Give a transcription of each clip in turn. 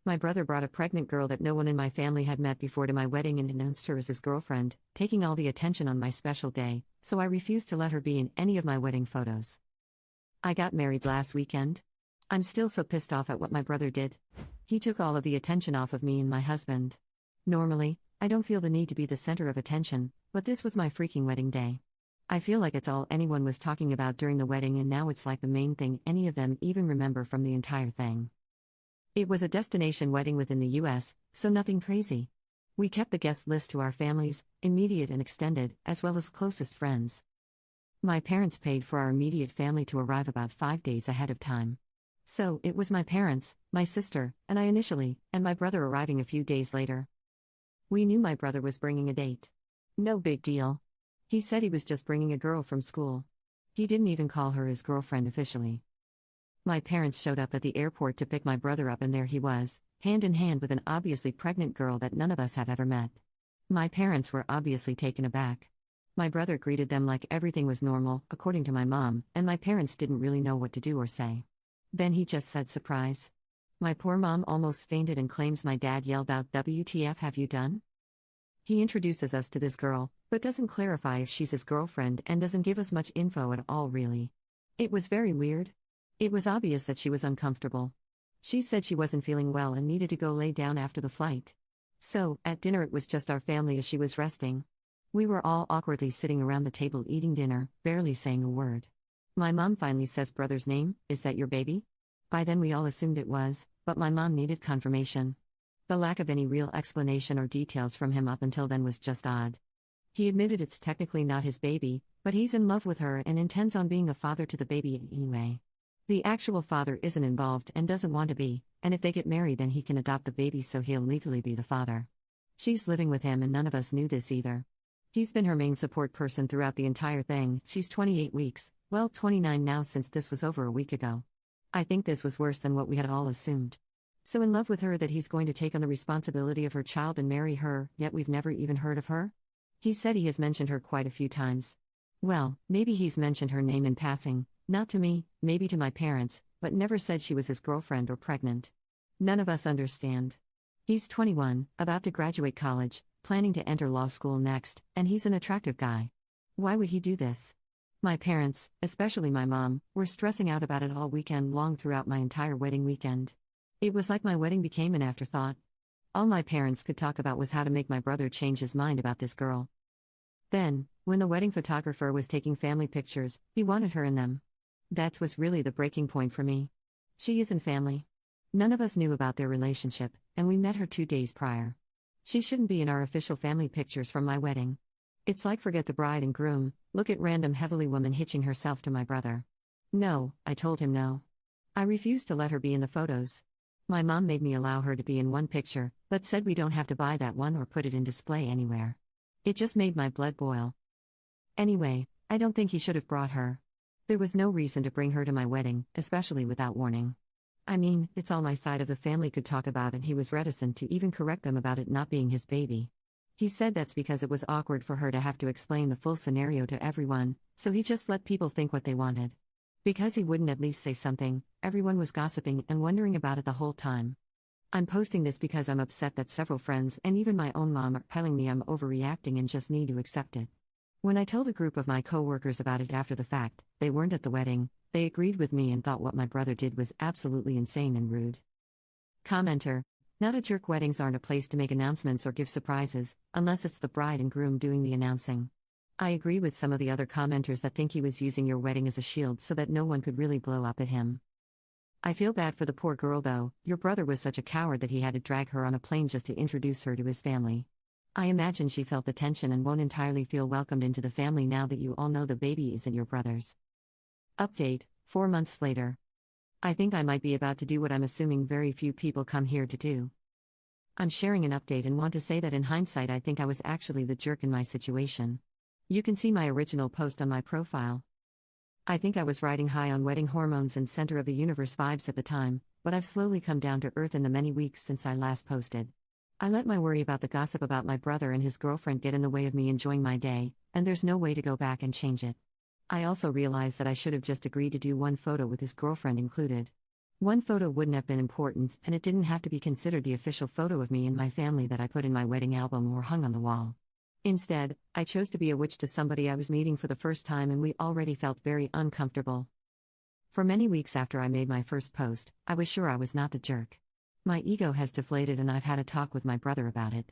My brother brought a pregnant girl that no one in my family had met before to my wedding and announced her as his girlfriend, taking all the attention on my special day, so I refused to let her be in any of my wedding photos. I got married last weekend. I'm still so pissed off at what my brother did. He took all of the attention off of me and my husband. Normally, I don't feel the need to be the center of attention, but this was my freaking wedding day. I feel like it's all anyone was talking about during the wedding, and now it's like the main thing any of them even remember from the entire thing. It was a destination wedding within the US, so nothing crazy. We kept the guest list to our families, immediate and extended, as well as closest friends. My parents paid for our immediate family to arrive about 5 days ahead of time. So, it was my parents, my sister, and I initially, and my brother arriving a few days later. We knew my brother was bringing a date. No big deal. He said he was just bringing a girl from school. He didn't even call her his girlfriend officially. My parents showed up at the airport to pick my brother up, and there he was, hand in hand with an obviously pregnant girl that none of us have ever met. My parents were obviously taken aback. My brother greeted them like everything was normal, according to my mom, and my parents didn't really know what to do or say. Then he just said surprise. My poor mom almost fainted and claims my dad yelled out, "WTF have you done?" He introduces us to this girl, but doesn't clarify if she's his girlfriend and doesn't give us much info at all really. It was very weird. It was obvious that she was uncomfortable. She said she wasn't feeling well and needed to go lay down after the flight. So, at dinner it was just our family as she was resting. We were all awkwardly sitting around the table eating dinner, barely saying a word. My mom finally says, "Brother's name, is that your baby?" By then we all assumed it was, but my mom needed confirmation. The lack of any real explanation or details from him up until then was just odd. He admitted it's technically not his baby, but he's in love with her and intends on being a father to the baby anyway. The actual father isn't involved and doesn't want to be, and if they get married then he can adopt the baby so he'll legally be the father. She's living with him and none of us knew this either. He's been her main support person throughout the entire thing. She's 28 weeks, well 29 now since this was over a week ago. I think this was worse than what we had all assumed. So in love with her that he's going to take on the responsibility of her child and marry her, yet we've never even heard of her? He said he has mentioned her quite a few times. Well, maybe he's mentioned her name in passing, not to me, maybe to my parents, but never said she was his girlfriend or pregnant. None of us understand. He's 21, about to graduate college, planning to enter law school next, and he's an attractive guy. Why would he do this? My parents, especially my mom, were stressing out about it all weekend long throughout my entire wedding weekend. It was like my wedding became an afterthought. All my parents could talk about was how to make my brother change his mind about this girl. Then, when the wedding photographer was taking family pictures, he wanted her in them. That was really the breaking point for me. She isn't family. None of us knew about their relationship, and we met her 2 days prior. She shouldn't be in our official family pictures from my wedding. It's like forget the bride and groom, look at random heavily woman hitching herself to my brother. No, I told him no. I refused to let her be in the photos. My mom made me allow her to be in one picture, but said we don't have to buy that one or put it in display anywhere. It just made my blood boil. Anyway, I don't think he should have brought her. There was no reason to bring her to my wedding, especially without warning. I mean, it's all my side of the family could talk about, and he was reticent to even correct them about it not being his baby. He said that's because it was awkward for her to have to explain the full scenario to everyone, so he just let people think what they wanted. Because he wouldn't at least say something, everyone was gossiping and wondering about it the whole time. I'm posting this because I'm upset that several friends and even my own mom are telling me I'm overreacting and just need to accept it. When I told a group of my co-workers about it after the fact, they weren't at the wedding, they agreed with me and thought what my brother did was absolutely insane and rude. Commenter: Not a jerk. Weddings aren't a place to make announcements or give surprises, unless it's the bride and groom doing the announcing. I agree with some of the other commenters that think he was using your wedding as a shield so that no one could really blow up at him. I feel bad for the poor girl though. Your brother was such a coward that he had to drag her on a plane just to introduce her to his family. I imagine she felt the tension and won't entirely feel welcomed into the family now that you all know the baby isn't your brother's. Update, 4 months later. I think I might be about to do what I'm assuming very few people come here to do. I'm sharing an update and want to say that in hindsight I think I was actually the jerk in my situation. You can see my original post on my profile. I think I was riding high on wedding hormones and center of the universe vibes at the time, but I've slowly come down to earth in the many weeks since I last posted. I let my worry about the gossip about my brother and his girlfriend get in the way of me enjoying my day, and there's no way to go back and change it. I also realized that I should have just agreed to do one photo with his girlfriend included. One photo wouldn't have been important, and it didn't have to be considered the official photo of me and my family that I put in my wedding album or hung on the wall. Instead, I chose to be a witch to somebody I was meeting for the first time, and we already felt very uncomfortable. For many weeks after I made my first post, I was sure I was not the jerk. My ego has deflated, and I've had a talk with my brother about it.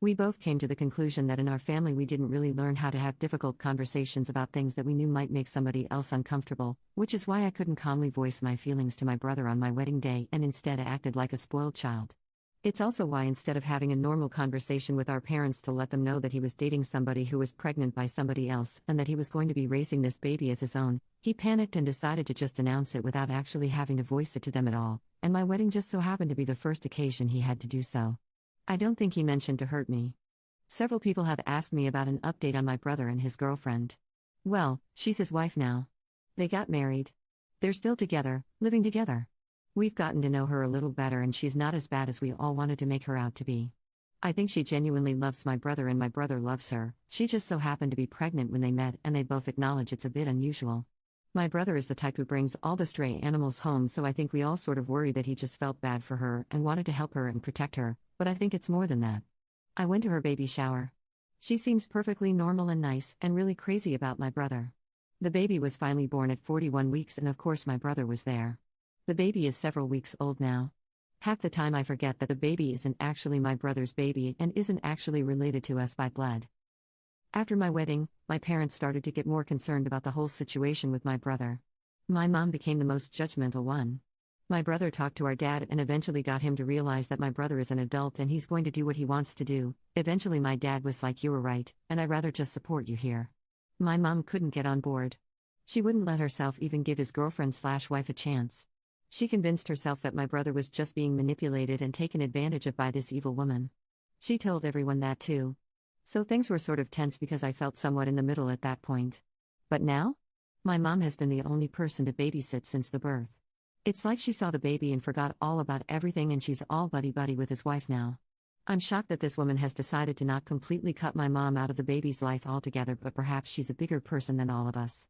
We both came to the conclusion that in our family we didn't really learn how to have difficult conversations about things that we knew might make somebody else uncomfortable, which is why I couldn't calmly voice my feelings to my brother on my wedding day and instead acted like a spoiled child. It's also why instead of having a normal conversation with our parents to let them know that he was dating somebody who was pregnant by somebody else and that he was going to be raising this baby as his own, he panicked and decided to just announce it without actually having to voice it to them at all, and my wedding just so happened to be the first occasion he had to do so. I don't think he mentioned to hurt me. Several people have asked me about an update on my brother and his girlfriend. Well, she's his wife now. They got married. They're still together, living together. We've gotten to know her a little better, and she's not as bad as we all wanted to make her out to be. I think she genuinely loves my brother and my brother loves her. She just so happened to be pregnant when they met, and they both acknowledge it's a bit unusual. My brother is the type who brings all the stray animals home, so I think we all sort of worried that he just felt bad for her and wanted to help her and protect her, but I think it's more than that. I went to her baby shower. She seems perfectly normal and nice, and really crazy about my brother. The baby was finally born at 41 weeks, and of course my brother was there. The baby is several weeks old now. Half the time I forget that the baby isn't actually my brother's baby and isn't actually related to us by blood. After my wedding, my parents started to get more concerned about the whole situation with my brother. My mom became the most judgmental one. My brother talked to our dad and eventually got him to realize that my brother is an adult and he's going to do what he wants to do. Eventually my dad was like, "You were right, and I'd rather just support you here." My mom couldn't get on board. She wouldn't let herself even give his girlfriend/wife a chance. She convinced herself that my brother was just being manipulated and taken advantage of by this evil woman. She told everyone that too. So things were sort of tense because I felt somewhat in the middle at that point. But now? My mom has been the only person to babysit since the birth. It's like she saw the baby and forgot all about everything, and she's all buddy-buddy with his wife now. I'm shocked that this woman has decided to not completely cut my mom out of the baby's life altogether, but perhaps she's a bigger person than all of us.